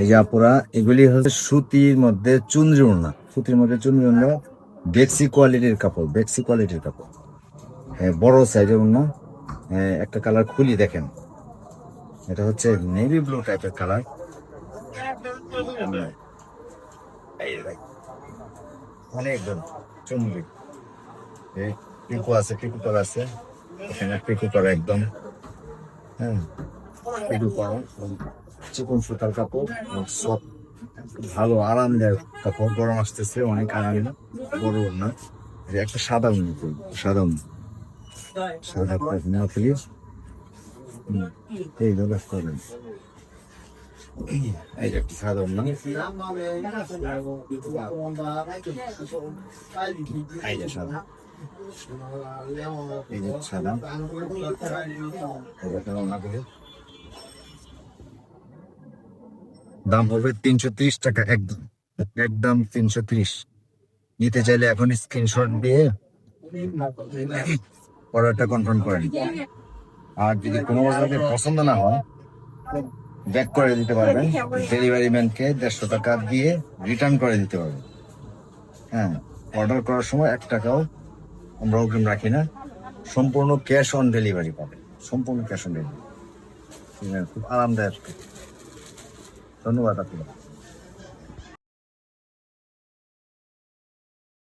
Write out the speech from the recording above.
এই যে আপুরা, এগুলি হচ্ছে সুতির মধ্যে চুনরি ওড়না, সুতির মধ্যে চুনরি ওড়না, বেক্সি কোয়ালিটির কাপড়, বেক্সি কোয়ালিটির কাপড়। হ্যাঁ, বড় সাইজের ওড়না। হ্যাঁ, একটা কালার খুলি দেখেন, এটা হচ্ছে নেভি ব্লু টাইপের কালার। অনেক চুনরি, পিকু আছে, পিকু করা আছে এখানে, পিকু করা একদম। হ্যাঁ, পিকু করা চিকন সুতার কাপড়, সব ভালো আরামদায়ক কাপড়। গরম আসতেছে, অনেক আরাম, বড় না। একটা সাদা উন্নত, সাদা উন্নত, সাদা পায়খানা প্লিজ। এই ব্যবহার করেন, এই যে একটা সাদা উন্নত, এই যে সাদা, এই যে সাদা, দাম হবে 330 টাকা একদম, একদম 330। নিতে চাইলে এখন স্ক্রিনশট দিয়ে অর্ডারটা কনফার্ম করেন। আর যদি কোনো জায়গায় পছন্দ না হয়, ব্যাক করে দিতে পারবেন, ডেলিভারি ম্যানকে 150 টাকা দিয়ে রিটার্ন করে দিতে পারবেন। হ্যাঁ, অর্ডার করার সময় 1 টাকাও আমরা অগ্রিম রাখি না, সম্পূর্ণ ক্যাশ অন ডেলিভারি পাবেন, সম্পূর্ণ ক্যাশ অন ডেলিভারি। খুব আরামদায়ক। ধন্যবাদ আপনাকে।